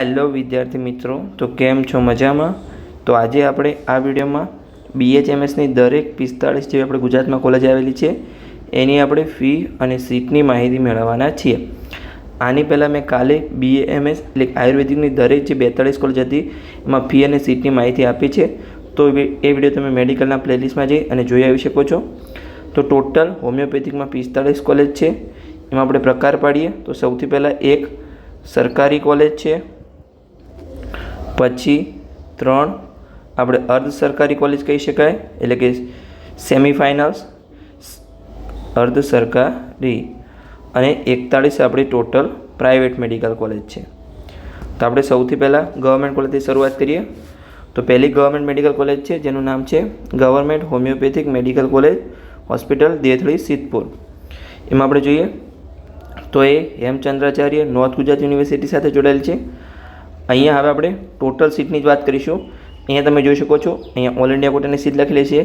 Hello વિદ્યાર્થી મિત્રો, તો કેમ છો? મજામાં? તો આજે આપણે આ વિડીયોમાં BHMSની દરેક 45 જેવી આપણે ગુજરાતમાં કોલેજ આવેલી છે એની આપણે ફી અને સીટની માહિતી મેળવવાના છીએ. આની પહેલાં મેં કાલે BAMS એટલે આયુર્વેદિકની દરેક જે 42 કોલેજ હતી એમાં ફી અને સીટની માહિતી આપી છે. તો એ વિડીયો તમે મેડિકલના પ્લેલિસ્ટમાં જઈ અને જોઈ આવી શકો છો. તો ટોટલ હોમિયોપેથિકમાં 45 કોલેજ છે. એમાં આપણે પ્રકાર પાડીએ તો સૌથી પહેલાં એક સરકારી કોલેજ છે, પછી 3 આપણે અર્ધ સરકારી કોલેજ કહી શકાય, એટલે કે સેમિફાઇનલ્સ અર્ધ સરકારી, અને 41 આપણી ટોટલ પ્રાઇવેટ મેડિકલ કોલેજ છે. તો આપણે સૌથી પહેલાં ગવર્મેન્ટ કોલેજથી શરૂઆત કરીએ. તો પહેલી ગવર્મેન્ટ મેડિકલ કોલેજ છે જેનું નામ છે government homoeopathic medical college hospital Dethli Siddhpur. એમાં આપણે જોઈએ તો એ હેમચંદ્રાચાર્ય નોર્થ ગુજરાત યુનિવર્સિટી સાથે જોડાયેલ છે. અહીંયા હવે આપણે ટોટલ સીટની જ વાત કરીશું. અહીંયા તમે જોઈ શકો છો, અહીંયા ઓલ ઇન્ડિયા કોટાની સીટ લખેલી છે,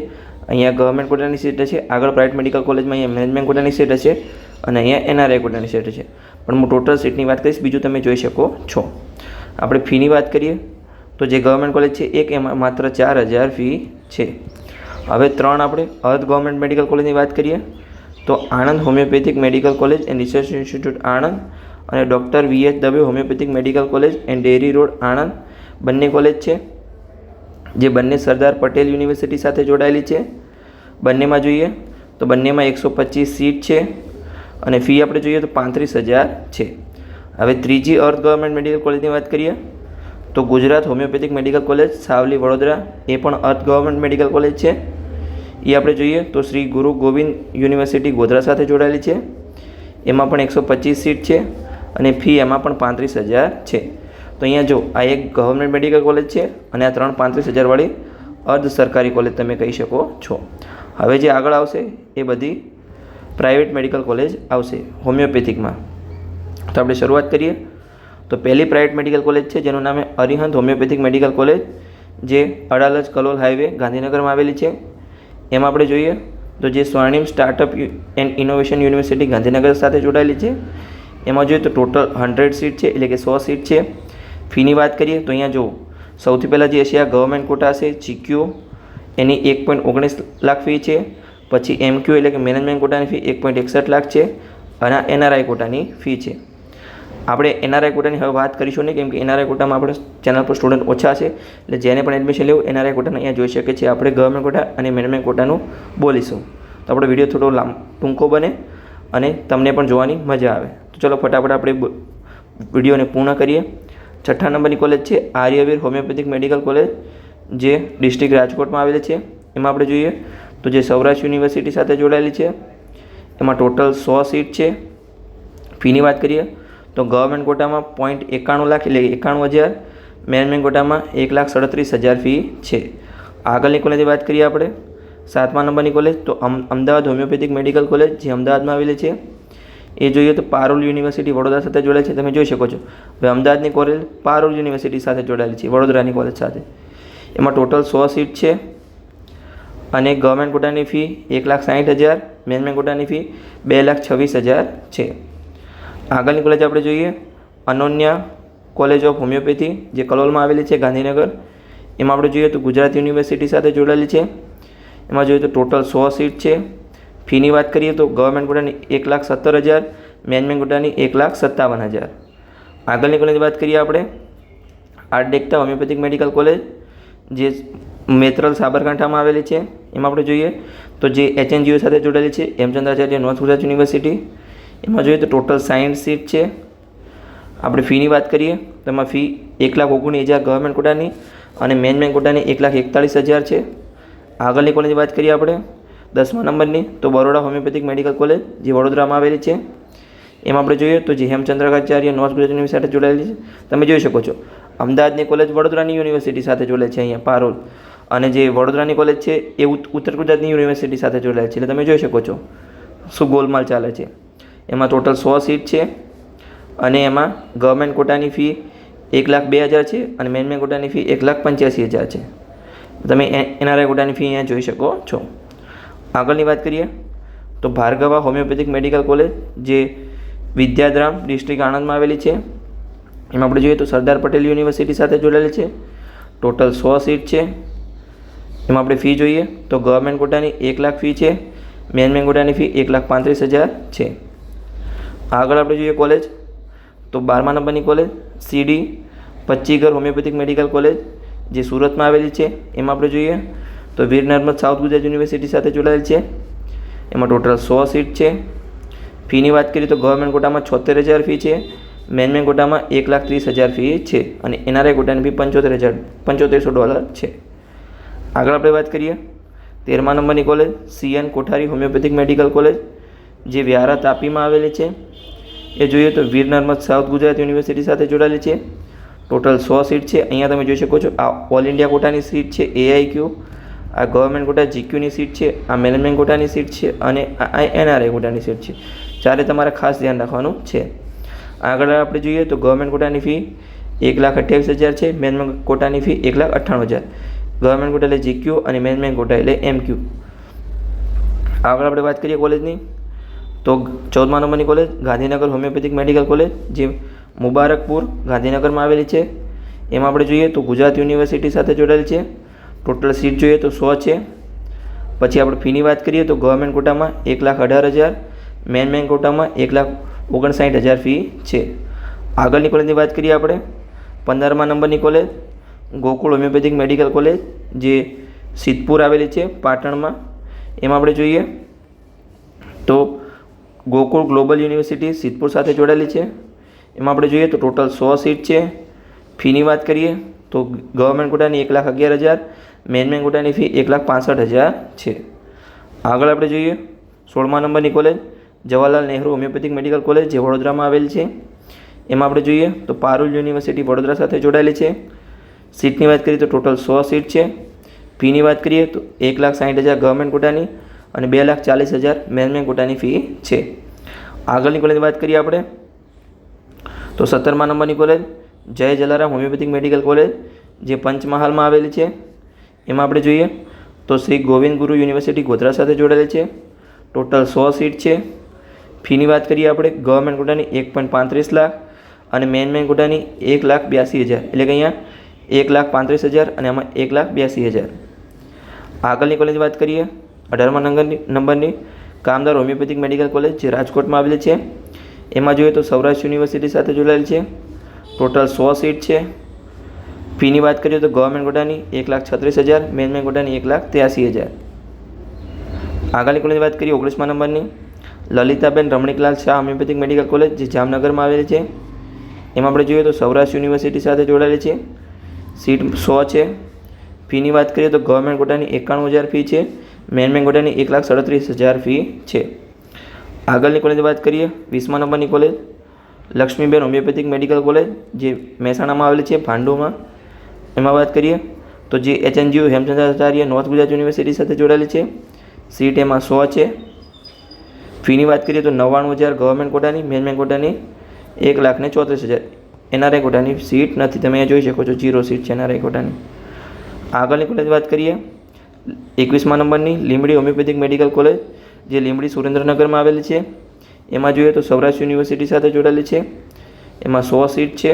અહીંયા ગવર્મેન્ટ કોટાની સીટ છે, આગળ પ્રાઇવેટ મેડિકલ કોલેજમાં અહીંયા મેનેજમેન્ટ કોટાની સીટ છે અને અહીંયા NRI કોટાની સીટ છે. પણ હું ટોટલ સીટની વાત કરીશ, બીજું તમે જોઈ શકો છો. આપણે ફીની વાત કરીએ તો જે ગવર્મેન્ટ કોલેજ છે એક એમાં માત્ર 4000 ફી છે. હવે 3 આપણે અર્ધ ગવર્મેન્ટ મેડિકલ કોલેજની વાત કરીએ તો Anand homoeopathic medical college and research institute Anand અને doctor VH Dave homoeopathic medical college and dairy road Anand બંને કોલેજ છે, જે બંને સરદાર પટેલ યુનિવર્સિટી સાથે જોડાયેલી છે. બંનેમાં જોઈએ તો બંનેમાં 125 સીટ છે અને ફી આપણે જોઈએ તો 35000 છે. હવે ત્રીજી અર્ધ ગવર્મેન્ટ મેડિકલ કોલેજની વાત કરીએ તો Gujarat homoeopathic medical college Savli Vadodara, એ પણ અર્ધ ગવર્મેન્ટ મેડિકલ કોલેજ છે. એ આપણે જોઈએ તો શ્રી ગુરુ ગોવિંદ યુનિવર્સિટી ગોધરા સાથે જોડાયેલી છે. એમાં પણ 125 સીટ છે અને ફી એમાં પણ 35000 છે. તો અહીંયા જો આ એક ગવર્મેન્ટ મેડિકલ કોલેજ છે અને આ 3 35000 વાળી અર્ધ સરકારી કોલેજ તમે કહી શકો છો. હવે જે આગળ આવશે એ બધી પ્રાઇવેટ મેડિકલ કોલેજ આવશે હોમિયોપેથિકમાં. તો આપણે શરૂઆત કરીએ તો પહેલી પ્રાઇવેટ મેડિકલ કોલેજ છે જેનું નામ અરિહંત હોમિયોપેથિક મેડિકલ કોલેજ, જે અડાલજ કલોલ હાઈવે ગાંધીનગરમાં આવેલી છે. એમાં આપણે જોઈએ તો જે સ્વર્ણિમ startup and innovation university Gandhinagar સાથે જોડાયેલી છે. એમાં જોઈએ તો ટોટલ 100 સીટ છે, એટલે કે 100 સીટ છે. ફીની વાત કરીએ તો અહીંયા જો સૌથી પહેલાં જે હશે આ ગવર્મેન્ટ કોટા હશે GQ, એની 1.19 લાખ ફી છે. પછી MQ એટલે કે મેનેજમેન્ટ કોટાની ફી 1.61 લાખ છે અને NRI કોટાની ફી છે. આપણે NRI કોટાની હવે વાત કરીશું નહીં, કેમ કે NRI કોટામાં આપણે ચેનલ પર સ્ટુડન્ટ ઓછા છે, એટલે જેને પણ એડમિશન લેવું NRI કોટાને અહીંયા જોઈ શકે છે. આપણે ગવર્મેન્ટ કોટા અને મેનેજમેન્ટ કોટાનું બોલીશું તો આપણો વિડીયો થોડો ટૂંકો બને અને તમને પણ જોવાની મજા આવે. તો ચલો ફટાફટ આપણે વિડીયોને પૂર્ણ કરીએ. 6થા નંબરની કોલેજ છે આર્યવીર હોમિયોપેથિક મેડિકલ કોલેજ, જે ડિસ્ટ્રિક્ટ રાજકોટમાં આવેલી છે. એમાં આપણે જોઈએ તો જે સૌરાષ્ટ્ર યુનિવર્સિટી સાથે જોડાયેલી છે. એમાં ટોટલ 100 સીટ છે. ફીની વાત કરીએ તો ગવર્મેન્ટ કોટામાં 0.91 લાખ એટલે 91000, મેનેજમેન્ટ કોટામાં 1,37,000 ફી છે. આગળની કોલેજની વાત કરીએ આપણે 7મા નંબરની કોલેજ તો અમદાવાદ હોમિયોપેથિક મેડિકલ કોલેજ, જે અમદાવાદમાં આવેલી છે. એ જોઈએ તો પારુલ યુનિવર્સિટી વડોદરા સાથે જોડાયેલી છે, તમે જોઈ શકો છો. હવે અમદાવાદની કોલેજ પારુલ યુનિવર્સિટી સાથે જોડાયેલી છે વડોદરાની કોલેજ સાથે. એમાં ટોટલ 100 સીટ છે અને ગવર્મેન્ટ કોટાની ફી 1,60,000, મેનેજમેન્ટ કોટાની ફી 2,26,000 છે. આગળની કોલેજ આપણે જોઈએ અનોન્યા કોલેજ ઓફ હોમિયોપેથી, જે કલોલમાં આવેલી છે ગાંધીનગર. એમાં આપણે જોઈએ તો ગુજરાત યુનિવર્સિટી સાથે જોડાયેલી છે. એમાં જોઈએ તો ટોટલ 100 સીટ છે. ફીની વાત કરીએ તો ગવર્મેન્ટ કોટાની 1,17,000, મેનેજમેન્ટ કોટાની 1,57,000. આગળની કોલેજની વાત કરીએ આપણે આર્ડેક્ટા હોમિયોપેથિક મેડિકલ કોલેજ, જે મેત્રલ સાબરકાંઠામાં આવેલી છે. એમાં આપણે જોઈએ તો જે HNGO સાથે જોડાયેલી છે હેમચંદ્રાચાર્ય નોર્થ ગુજરાત યુનિવર્સિટી. એમાં જોઈએ તો ટોટલ 60 સીટ છે. આપણે ફીની વાત કરીએ તો એમાં ફી 1,19,000 ગવર્મેન્ટ કોટાની અને મેનેજમેન્ટ કોટાની 1,41,000 છે. આગળની કોલેજની વાત કરીએ આપણે 10મા નંબરની તો બરોડા હોમિયોપેથિક મેડિકલ કોલેજ, જે વડોદરામાં આવેલી છે. એમાં આપણે જોઈએ તો જે હેમચંદ્રાચાર્ય નોર્થ ગુજરાત યુનિવર્સિટી સાથે જોડાયેલી છે. તમે જોઈ શકો છો અમદાવાદની કોલેજ વડોદરાની યુનિવર્સિટી સાથે જોડાયેલી છે અહીંયા પારોલ, અને જે વડોદરાની કોલેજ છે એ ઉત્તર ગુજરાતની યુનિવર્સિટી સાથે જોડાયેલી છે. એટલે તમે જોઈ શકો છો શું ગોલમાલ ચાલે છે. એમાં ટોટલ 100 સીટ છે અને એમાં ગવર્મેન્ટ કોટાની ફી 1,02,000 છે અને મેનેજમેન્ટ કોટાની ફી 1,85,000 છે. તમે NRI કોટાની ફી અહીંયા જોઈ શકો છો. આગળની વાત કરીએ તો ભાર્ગવા હોમિયોપેથિક મેડિકલ કોલેજ, જે વિદ્યાધામ ડિસ્ટ્રિક્ટ આણંદમાં આવેલી છે. એમાં આપણે જોઈએ તો સરદાર પટેલ યુનિવર્સિટી સાથે જોડાયેલી છે, ટોટલ 100 સીટ છે. એમાં આપણે ફી જોઈએ તો ગવર્મેન્ટ કોટાની 1 લાખ ફી છે, મેન કોટાની ફી 1,35,000 છે. આગળ આપણે જોઈએ કોલેજ તો 12મા નંબરની college CD Pachchigar homeopathic medical college જે સુરતમાં આવેલી છે. એમાં આપણે જોઈએ તો વીર નર્મદ સાઉથ ગુજરાત યુનિવર્સિટી સાથે જોડાયેલ છે. એમાં ટોટલ 100 સીટ છે. ફીની વાત કરીએ તો ગવર્મેન્ટ કોટામાં 76,000 ફી છે, મેન કોટામાં $1,30,000 ફી છે અને NRI કોટાની ફી $7,500 છે. આગળ આપણે વાત કરીએ 13મા નંબરની કોલેજ CN કોઠારી હોમિયોપેથિક મેડિકલ કોલેજ જે વ્યારા તાપીમાં આવેલી છે. એ જોઈએ તો વીર નર્મદ સાઉથ ગુજરાત યુનિવર્સિટી સાથે જોડાયેલી છે. ટોટલ 100 સીટ છે. અહીંયા તમે જોઈ શકો છો આ ઓલ ઇન્ડિયા કોટાની સીટ છે AIQ, આ ગવર્મેન્ટ કોટા GQની સીટ છે, આ મેનેજમેન્ટ કોટાની સીટ છે અને આ NRI કોટાની સીટ છે. ચારે તમારે ખાસ ધ્યાન રાખવાનું છે. આગળ આપણે જોઈએ તો ગવર્મેન્ટ કોટાની ફી 1,28,000 છે, મેનેજમેન્ટ કોટાની ફી 1,98,000. ગવર્મેન્ટ કોટા એટલે GQ અને મેનેજમેન્ટ કોટા એટલે MQ. આગળ આપણે વાત કરીએ કોલેજની તો 14મા નંબરની college Gandhinagar homeopathic medical college જે મુબારકપુર ગાંધીનગરમાં આવેલી છે. એમાં આપણે જોઈએ તો ગુજરાત યુનિવર્સિટી સાથે જોડાયેલી છે. ટોટલ સીટ જોઈએ તો 100 છે. પછી આપણે ફીની વાત કરીએ તો ગવર્મેન્ટ કોટામાં 1,18,000, મેન કોટામાં 1,59,000 ફી છે. આગળની કોલેજની વાત કરીએ આપણે 15મા નંબરની college Gokul homeopathic medical college જે સિદ્ધપુર આવેલી છે પાટણમાં. એમાં આપણે જોઈએ તો ગોકુળ ગ્લોબલ યુનિવર્સિટી સિદ્ધપુર સાથે જોડાયેલી છે. એમાં આપણે જોઈએ તો ટોટલ 100 સીટ છે. ફીની વાત કરીએ તો ગવર્મેન્ટ કોટાની 1,11,000, મેન કોટાની ફી 1,65,000 છે. આગળ આપણે જોઈએ 16મા નંબરની college Jawaharlal Nehru homeopathic medical college જે વડોદરામાં આવેલી છે. એમાં આપણે જોઈએ તો પારુલ યુનિવર્સિટી વડોદરા સાથે જોડાયેલી છે. સીટની વાત કરીએ તો ટોટલ 100 સીટ છે. ફીની વાત કરીએ તો 1,60,000 ગવર્મેન્ટ કોટાની અને 2,40,000 મેનેજમેન્ટ કોટાની ફી છે. આગળની કોલેજની વાત કરીએ આપણે તો 17મા નંબરની કોલેજ જય જલારામ હોમિયોપેથિક મેડિકલ કોલેજ જે પંચમહાલમાં આવેલી છે. એમાં આપણે જોઈએ તો શ્રી ગોવિંદ ગુરુ યુનિવર્સિટી ગોધરા સાથે જોડાયેલી છે. ટોટલ 100 સીટ છે. ફીની વાત કરીએ આપણે ગવર્મેન્ટ કોટાની 1,35 લાખ અને મેનેજમેન્ટ કોટાની 1,82,000 એટલે કે અહીંયા 1,35,000 અને આમાં 1,82,000. આગળની કોલેજની વાત કરીએ 18મા નંબરની કામદાર હોમિયોપેથિક મેડિકલ કોલેજ જે રાજકોટમાં આવેલી છે. એમાં જોઈએ તો સૌરાષ્ટ્ર યુનિવર્સિટી સાથે જોડાયેલી છે. ટોટલ 100 સીટ છે. ફીની વાત કરીએ તો ગવર્મેન્ટ કોટાની 1,36,000, મેનેજમેન્ટ કોટાની 1,83,000. આગળની કોલેજની વાત કરીએ 19મા નંબરની Lalitaben Ramniklal Shah homoeopathic medical college જે જામનગરમાં આવેલી છે. એમાં આપણે જોઈએ તો સૌરાષ્ટ્ર યુનિવર્સિટી સાથે જોડાયેલી છે. સીટ 100 છે. ફીની વાત કરીએ તો ગવર્મેન્ટ કોટાની 91,000 ફી છે, મેનેજમેન્ટ કોટાની 1,37,000 ફી છે. આગળની કોલેજની વાત કરીએ 20મા નંબરની college Laxmiben homeopathic medical college જે મહેસાણામાં આવેલી છે ભાંડુમાં. એમાં વાત કરીએ તો જે HNGU Hemchandracharya north Gujarat university સાથે જોડાયેલી છે. સીટ એમાં 100 છે. ફીની વાત કરીએ તો 99,000 ગવર્મેન્ટ કોટાની, મેનેજમેન્ટ કોટાની 1,34,000. NRI કોટાની સીટ નથી, તમે અહીંયા જોઈ શકો છો 0 સીટ છે NRI કોટાની. આગળની કોલેજની વાત કરીએ 21મા નંબરની લીંબડી હોમિયોપેથિક મેડિકલ કોલેજ જે લીંબડી સુરેન્દ્રનગરમાં આવેલી છે. એમાં જોઈએ તો સૌરાષ્ટ્ર યુનિવર્સિટી સાથે જોડાયેલી છે. એમાં 100 સીટ છે.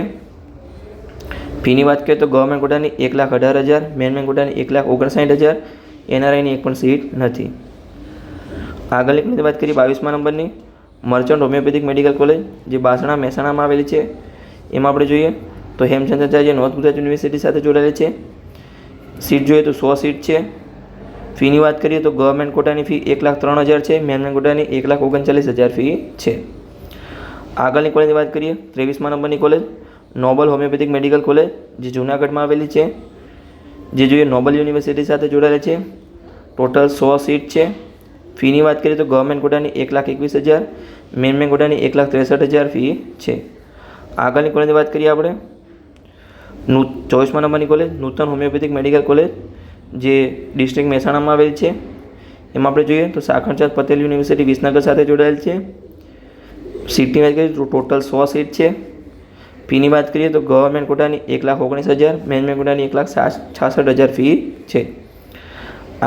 ફીની વાત કરીએ તો ગવર્મેન્ટ કોટાની 1,18,000, મેનેજમેન્ટ કોટાની 1,59,000, NRIની એક પણ સીટ નથી. આગળની કોલેજની વાત કરીએ 22મા નંબરની મર્ચન્ટ હોમિયોપેથિક મેડિકલ કોલેજ જે બાસણા મહેસાણામાં આવેલી છે. એમાં આપણે જોઈએ તો હેમચંદ્રાચાર્ય નોર્થ ગુજરાત યુનિવર્સિટી સાથે જોડાયેલી છે. સીટ જોઈએ તો 100 સીટ છે. ફીની વાત કરીએ તો ગવર્મેન્ટ કોટાની ફી 1,03,000 છે, મેનેજમેન્ટ કોટાની 1,39,000 ફી છે. આગળની કોલેજની વાત કરીએ 23મા નંબરની college Noble homeopathic medical college જે જૂનાગઢમાં આવેલી છે. જે જોઈએ નોબલ યુનિવર્સિટી સાથે જોડાયેલી છે. ટોટલ 100 સીટ છે. ફીની વાત કરીએ તો ગવર્મેન્ટ કોટાની 1,21,000, મેનેજમેન્ટ કોટાની 1,63,000 ફી છે. આગળની કોલેજની વાત કરીએ આપણે 24મા નંબરની કોલેજ નૂતન હોમિયોપેથિક મેડિકલ કોલેજ જે ડિસ્ટ્રિક્ટ મહેસાણામાં આવેલી છે. એમાં આપણે જોઈએ તો સાખરચાંદ પટેલ યુનિવર્સિટી વિસનગર સાથે જોડાયેલ છે. સીટની વાત કરીએ તો ટોટલ 100 સીટ છે. ફીની વાત કરીએ તો ગવર્મેન્ટ કોટાની 1,19,000, મેનેજમેન્ટ કોટાની 1,66,000 ફી છે.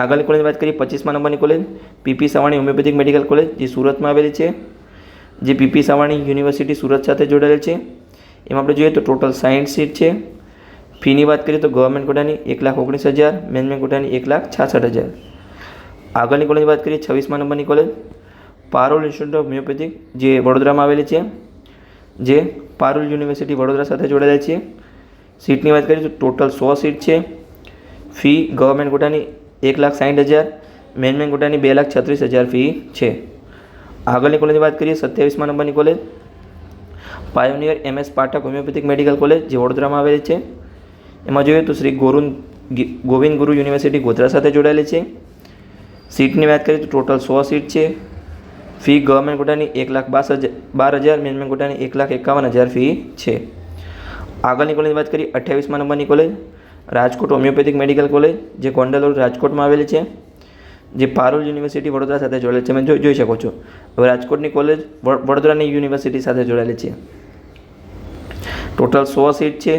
આગળની કોલેજની વાત કરીએ 25મા નંબરની college PP Savani homeopathic medical college જે સુરતમાં આવેલી છે. જે PP સવાણી યુનિવર્સિટી સુરત સાથે જોડાયેલ છે. એમાં આપણે જોઈએ તો ટોટલ 60 સીટ છે. ફીની વાત કરીએ તો ગવર્મેન્ટ કોટાની 1,19,000, મેનેજમેન્ટ કોટાની 1,66,000. આગળની કોલેજની વાત કરીએ 26મા નંબરની college Parul institute of homeopathic જે વડોદરામાં આવેલી છે, જે પારુલ યુનિવર્સિટી વડોદરા સાથે જોડાયેલી છે. સીટની વાત કરીએ તો ટોટલ 100 સીટ છે. ફી ગવર્મેન્ટ કોટાની 1,60,000, મેનેજમેન્ટ કોટાની 2,36,000 ફી છે. આગળની કોલેજની વાત કરીએ 27મા નંબરની college pioneer MS Pathak homeopathic medical college જે વડોદરામાં આવેલી છે. એમાં જોઈએ તો શ્રી ગોવિંદ ગુરુ યુનિવર્સિટી ગોધરા સાથે જોડાયેલી છે. સીટની વાત કરીએ તો ટોટલ 100 સીટ છે. ફી ગવર્મેન્ટ કોટાની 1,12,000, મેનેજમેન્ટ કોટાની 1,51,000 ફી છે. આગળની કોલેજની વાત કરીએ 28મા નંબરની college Rajkot homeopathic medical college જે ગોંડલ રોડ રાજકોટમાં આવેલી છે, જે પારુલ યુનિવર્સિટી વડોદરા સાથે જોડાયેલી છે. તમે જોઈ શકો છો. હવે રાજકોટની કોલેજ વડોદરાની યુનિવર્સિટી સાથે જોડાયેલી છે. ટોટલ 100 સીટ છે.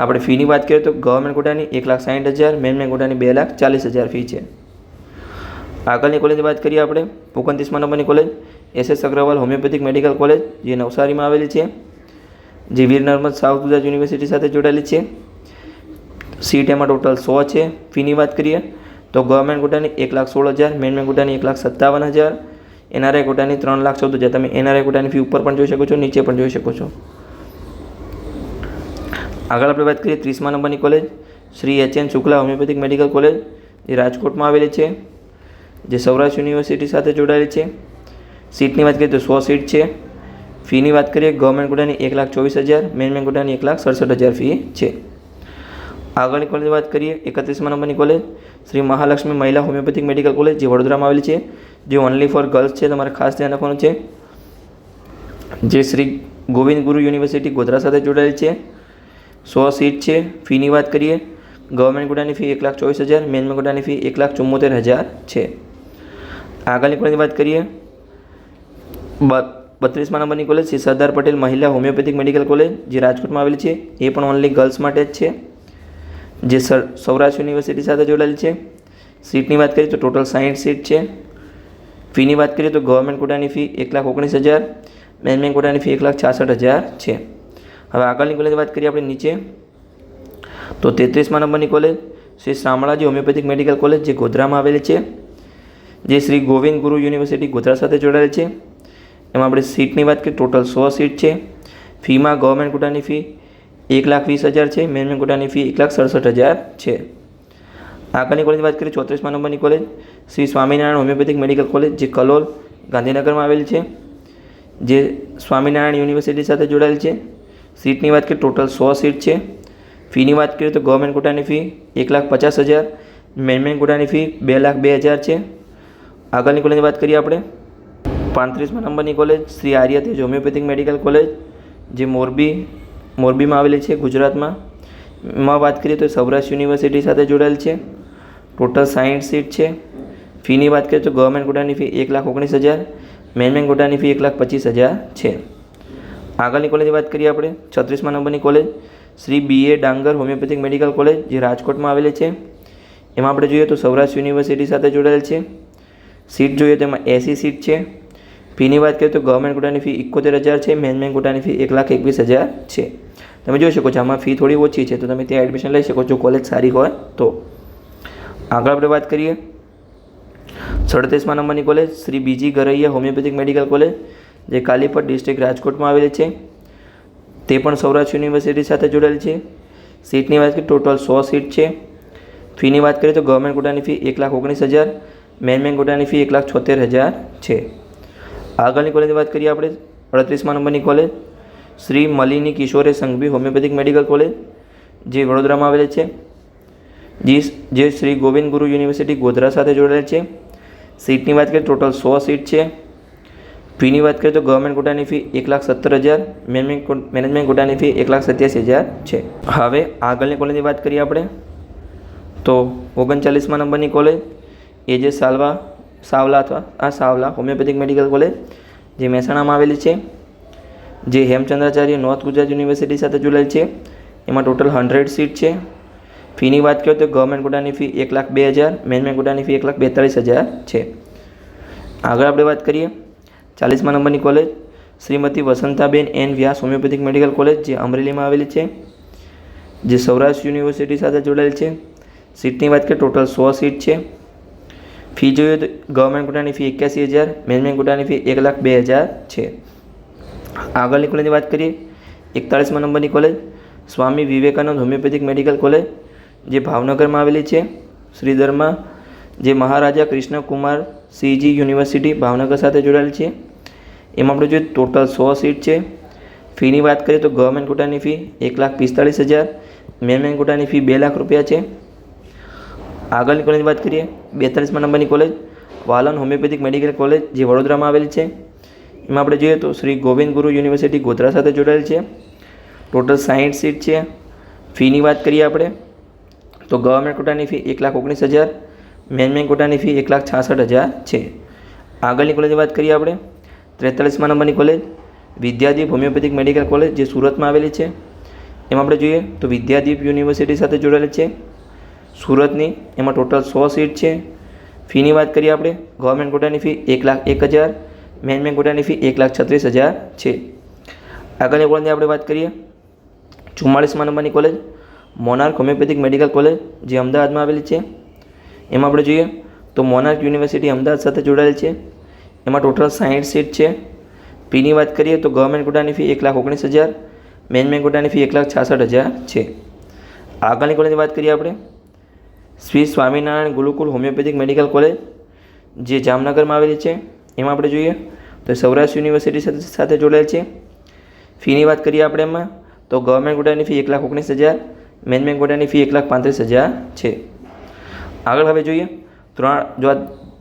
આપણે ફીની વાત કરીએ તો ગવર્મેન્ટ કોટાની 1,60,000, મેનેજમેન્ટ કોટાની 2,40,000 ફી છે. આગળની કોલેજની વાત કરીએ આપણે 29મા નંબરની college SS Agrawal homeopathic medical college જે નવસારીમાં આવેલી છે, જે વીર નર્મદ સાઉથ ગુજરાત યુનિવર્સિટી સાથે જોડાયેલી છે. સીટ એમાં ટોટલ 100 છે. ફીની વાત કરીએ તો ગવર્મેન્ટ કોટાની 1,16,000, મેનેજમેન્ટ કોટાની 1,57,000, NRI કોટાની 3,14,000. તમે NRI કોટાની ફી ઉપર પણ જોઈ શકો છો, નીચે પણ જોઈ શકો છો. આગળ આપણે વાત કરીએ 30મા નંબરની college Shri HN Shukla homeopathic medical college જે રાજકોટમાં આવેલી છે, જે સૌરાષ્ટ્ર યુનિવર્સિટી સાથે જોડાયેલી છે. સીટની વાત કરીએ તો 100 સીટ છે. ફીની વાત કરીએ ગવર્મેન્ટ કોટાની 1,24,000, મેનેજમેન્ટ કોટાની 1,67,000 ફી છે. આગળની કોલેજની વાત કરીએ 31મા નંબરની કોલેજ શ્રી મહાલક્ષ્મી મહિલા હોમિયોપેથિક મેડિકલ કોલેજ જે વડોદરામાં આવેલી છે, જે ઓનલી ફોર ગર્લ્સ છે. તમારે ખાસ ધ્યાન રાખવાનું છે. જે શ્રી ગોવિંદ ગુરુ યુનિવર્સિટી ગોધરા સાથે જોડાયેલી છે. 100 સીટ છે. ફીની વાત કરીએ ગવર્મેન્ટ કોટાની ફી 1,24,000, મેનેજમેન્ટ કોટાની ફી 1,74,000 છે. આગળની કોલેજની વાત કરીએ 32મા નંબરની કોલેજ શ્રી સરદાર પટેલ મહિલા હોમિયોપેથિક મેડિકલ કોલેજ જે રાજકોટમાં આવેલી છે. એ પણ ઓનલી ગર્લ્સ માટે જ છે, જે સૌરાષ્ટ્ર યુનિવર્સિટી સાથે જોડાયેલી છે. સીટની વાત કરીએ તો ટોટલ 60 સીટ છે. ફીની વાત કરીએ તો ગવર્મેન્ટ કોટાની ફી 1,19,000, મેનેજમેન્ટ કોટાની ફી 1,66,000 છે. હવે આગળની કોલેજની વાત કરીએ આપણે નીચે તો 33મા નંબરની college Shri Shamlaji homeopathic medical college જે ગોધરામાં આવેલી છે, જે શ્રી ગોવિંદ ગુરુ યુનિવર્સિટી ગોધરા સાથે જોડાયેલી છે. એમાં આપણે સીટની વાત કરીએ ટોટલ 100 સીટ છે. ફીમાં ગવર્મેન્ટ કોટાની ફી 1,20,000 છે, મેનેજમેન્ટ કોટાની ફી 1,67,000 છે. આગળની કોલેજની વાત કરીએ 34મા નંબરની college Shri Swaminarayan homeopathic medical college જે કલોલ ગાંધીનગરમાં આવેલી છે, જે સ્વામિનારાયણ યુનિવર્સિટી સાથે જોડાયેલી છે. સીટની વાત કરીએ ટોટલ 100 સીટ છે. ફીની વાત કરીએ તો ગવર્મેન્ટ કોટાની ફી 1,50,000, મેનેજમેન્ટ કોટાની ફી 2,02,000 છે. આગળની કોલેજની વાત કરીએ આપણે 35મા નંબરની કોલેજ શ્રી આર્ય તેજ હોમિયોપેથિક મેડિકલ કોલેજ જે મોરબીમાં આવેલી છે ગુજરાતમાં. એમાં વાત કરીએ તો સૌરાષ્ટ્ર યુનિવર્સિટી સાથે જોડાયેલ છે. ટોટલ 60 સીટ છે. ફીની વાત કરીએ તો ગવર્મેન્ટ કોટાની ફી 1,19,000, મેનેજમેન્ટ કોટાની ફી 1,25,000 છે. આગળની કોલેજની વાત કરીએ આપણે 36મા નંબરની કોલેજ શ્રી BA ડાંગર હોમિયોપેથિક મેડિકલ કોલેજ જે રાજકોટમાં આવેલી છે. એમાં આપણે જોઈએ તો સૌરાષ્ટ્ર યુનિવર્સિટી સાથે જોડાયેલ છે. સીટ જોઈએ તો એમાં 80 સીટ છે. ફીની વાત કરીએ તો ગવર્મેન્ટ કોટાની ફી 71,000 છે, મેનેજમેન્ટ કોટાની ફી 1,21,000 છે. તમે જોઈ શકો છો આમાં ફી થોડી ઓછી છે, તો તમે ત્યાં એડમિશન લઈ શકો છો કોલેજ સારી હોય તો. આગળ આપણે વાત કરીએ 37મા નંબરની college Shri BG Garaiya homeopathic medical college જે કાલીપટ ડિસ્ટ્રિક્ટ રાજકોટમાં આવેલી છે. તે પણ સૌરાષ્ટ્ર યુનિવર્સિટી સાથે જોડાયેલી છે. સીટની વાત કરીએ ટોટલ 100 સીટ છે. ફીની વાત કરીએ તો ગવર્મેન્ટ કોટાની ફી 1,19,000, મેનેજમેન્ટ કોટાની ફી 1,76,000 છે. આગળની કોલેજની વાત કરીએ આપણે 38મા નંબરની college Shri Malini Kishore Sanghvi homeopathic medical college જે વડોદરામાં આવેલી છે, જે શ્રી ગોવિંદ ગુરુ યુનિવર્સિટી ગોધરા સાથે જોડાયેલ છે. સીટની વાત કરીએ ટોટલ 100 સીટ છે. ફીની વાત કરીએ તો ગવર્મેન્ટ કોટાની ફી 1,70,000, મેનેજમેન્ટ કોટાની ફી 1,87,000 છે. હવે આગળની કોલેજની વાત કરીએ આપણે તો 39મા નંબરની college AJ Savla homeopathic medical college જે મહેસાણામાં આવેલી છે, જે હેમચંદ્રાચાર્ય નોર્થ ગુજરાત યુનિવર્સિટી સાથે જોડાયેલ છે. એમાં ટોટલ 100 સીટ છે. ફીની વાત કરીએ તો ગવર્મેન્ટ કોટાની ફી 1,02,000, મેનેજમેન્ટ કોટાની ફી 1,42,000 છે. આગળ આપણે વાત કરીએ 40મા નંબરની કોલેજ શ્રીમતી વસંતાબેન એન વ્યાસ હોમિયોપેથિક મેડિકલ કોલેજ જે અમરેલીમાં આવેલી છે, જે સૌરાષ્ટ્ર યુનિવર્સિટી સાથે જોડાયેલ છે. સીટની વાત કરીએ ટોટલ 100 સીટ છે. ફી જોઈએ તો ગવર્મેન્ટ કોટાની ફી 81,000, મેનેજમેન્ટ કોટાની ફી 1,02,000 છે. આગળની કોલેજની વાત કરીએ 41મા નંબરની college Swami Vivekananda homeopathic medical college જે ભાવનગરમાં આવેલી છે, શ્રીધરમાં, જે મહારાજા કૃષ્ણકુમાર સિંહજી યુનિવર્સિટી ભાવનગર સાથે જોડાયેલ છે. એમાં આપણે જોઈએ ટોટલ 100 સીટ છે. ફીની વાત કરીએ તો ગવર્મેન્ટ કોટાની ફી 1,45,000, મેનેજમેન્ટ કોટાની ફી 2 લાખ રૂપિયા છે. આગળની કોલેજની વાત કરીએ 42મા નંબરની college Valan homeopathic medical college જે વડોદરામાં આવેલી છે. એમાં આપણે જોઈએ તો શ્રી ગોવિંદ ગુરુ યુનિવર્સિટી ગોધરા સાથે જોડાયેલ છે. ટોટલ 60 સીટ છે. ફીની વાત કરીએ આપણે તો ગવર્મેન્ટ કોટાની ફી 1,19,000, મેનેજમેન્ટ કોટાની ફી 1,66,000 છે. આગળની કોલેજની વાત કરીએ આપણે 43મા નંબરની college Vidyadeep homeopathic medical college જે સુરતમાં આવેલી છે. એમાં આપણે જોઈએ તો વિદ્યાદીપ યુનિવર્સિટી સાથે જોડાયેલી છે સુરતની. એમાં ટોટલ 100 સીટ છે. ફીની વાત કરીએ આપણે ગવર્મેન્ટ કોટાની ફી 1,01,000, મેનેજમેન્ટ કોટાની ફી 1,36,000 છે. આગળની કોલેજની આપણે વાત કરીએ 44મા નંબરની college monarch homeopathic medical college જે અમદાવાદમાં આવેલી છે. એમાં આપણે જોઈએ તો મોનાર્ક યુનિવર્સિટી અમદાવાદ સાથે જોડાયેલ છે. એમાં ટોટલ 60 સીટ છે. ફીની વાત કરીએ તો ગવર્મેન્ટ કોટાની ફી 1,19,000, મેનેજમેન્ટ કોટાની ફી 1,66,000 છે. આગળની કોલેજની વાત કરીએ આપણે Shri Swaminarayan Gurukul homeopathic medical college જે જામનગરમાં આવેલી છે. એમાં આપણે જોઈએ તો સૌરાષ્ટ્ર યુનિવર્સિટી સાથે જોડાયેલ છે. ફીની વાત કરીએ આપણે એમાં તો ગવર્મેન્ટ કોટાની ફી 1,19,000, મેનેજમેન્ટ કોટાની ફી 1,35,000 છે. આગળ હવે જોઈએ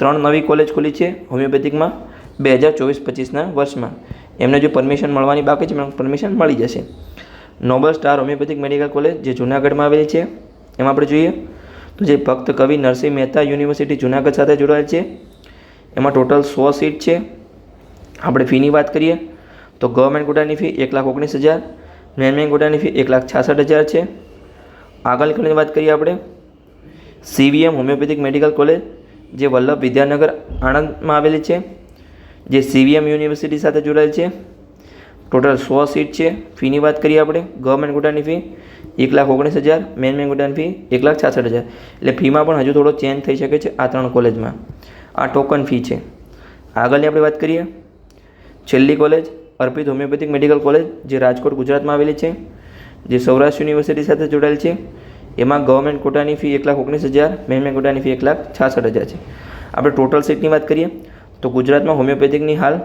ત્રણ નવી કોલેજ ખુલી છે હોમિયોપેથિકમાં 2024-25ના વર્ષમાં. એમને જો પરમિશન મળવાની બાકી છે એમને પરમિશન મળી જશે. Noble star homeopathic medical college જે જૂનાગઢમાં આવેલી છે. એમાં આપણે જોઈએ તો જે ભક્ત કવિ નરસિંહ મહેતા યુનિવર્સિટી જૂનાગઢ સાથે જોડાયેલ છે. એમાં ટોટલ 100 સીટ છે. આપણે ફીની વાત કરીએ તો ગવર્મેન્ટ કોટાની ફી 1,19,000, મેનેજમેન્ટ કોટાની ફી 1,66,000 છે. આગળની કોલેજની વાત કરીએ આપણે CVM હોમિયોપેથિક મેડિકલ કોલેજ જે વલ્લભ વિદ્યાનગર આણંદમાં આવેલી છે, જે CVM યુનિવર્સિટી સાથે જોડાયેલ છે. ટોટલ 100 સીટ છે. ફીની વાત કરીએ આપણે ગવર્મેન્ટ કોટાની ફી 1,19,000, મેનેજમેન્ટ કોટાની ફી 1,66,000. એટલે ફીમાં પણ હજુ થોડો ચેન્જ થઈ શકે છે આ 3 કોલેજમાં. આ ટોકન ફી છે. આગળની આપણે વાત કરીએ છેલ્લી કોલેજ અર્પિત હોમિયોપેથિક મેડિકલ કોલેજ જે રાજકોટ ગુજરાતમાં આવેલી છે, જે સૌરાષ્ટ્ર યુનિવર્સિટી સાથે જોડાયેલ છે. એમાં ગવર્મેન્ટ કોટાની ફી 1,19,000, મેનેજમેન્ટ કોટાની ફી 1,66,000 છે. આપણે ટોટલ સીટની વાત કરીએ તો ગુજરાતમાં હોમિયોપેથિકની હાલ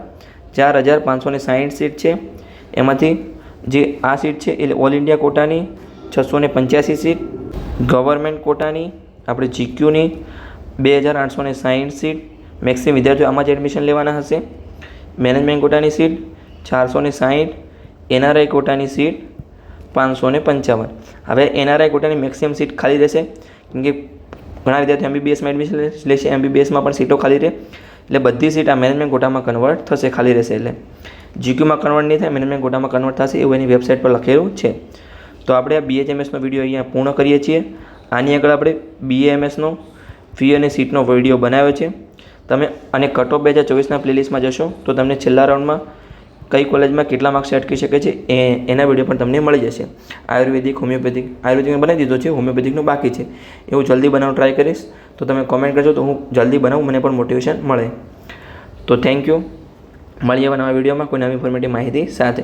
4,560 સીટ છે. એમાંથી જે આ સીટ છે એ ઓલ ઇન્ડિયા કોટાની 685 સીટ, ગવર્મેન્ટ કોટાની આપણે GQની 2,860 સીટ, મેક્સિમમ વિદ્યાર્થીઓ આમાં જ એડમિશન લેવાના હશે. મેનેજમેન્ટ કોટાની સીટ 460, NRI કોટાની સીટ 555. હવે NRI કોટાની મેક્સિમમ સીટ ખાલી રહેશે કેમ કે ઘણા વિદ્યાર્થીઓ MBBSમાં એડમિશન લેશે, MBBSમાં પણ સીટો ખાલી રહે. એટલે બધી સીટ આ મેનેજમેન્ટ કોટામાં કન્વર્ટ થશે ખાલી રહેશે. એટલે GQમાં કન્વર્ટ નહીં થાય, મેનેજમેન્ટ કોટામાં કન્વર્ટ થશે એવું એની વેબસાઇટ પર લખેલું છે. તો આપણે આ BHMSનો વિડીયો અહીંયા પૂર્ણ કરીએ છીએ. આની આગળ આપણે BAMSનો ફી અને સીટનો વિડીયો બનાવ્યો છે. તમે અને કટ ઓફ 2024ના પ્લેલિસ્ટમાં જશો તો તમને છેલ્લા રાઉન્ડમાં કઈ કોલેજમાં કેટલા માર્ક્સ અટકી શકે છે એના વિડીયો પણ તમને મળી જશે. આયુર્વેદિક આયુર્વેદિકનો બનાવી દીધો છે, હોમિયોપેથિકનું બાકી છે. એવું જલ્દી બનાવવાનું ટ્રાય કરીશ. તો તમે કોમેન્ટ કરજો તો હું જલ્દી બનાવું, મને પણ મોટિવેશન મળે. તો થેન્ક યુ. મળીએ નવા વિડીયોમાં કોઈ નવી ઇન્ફોર્મેટિવ માહિતી સાથે.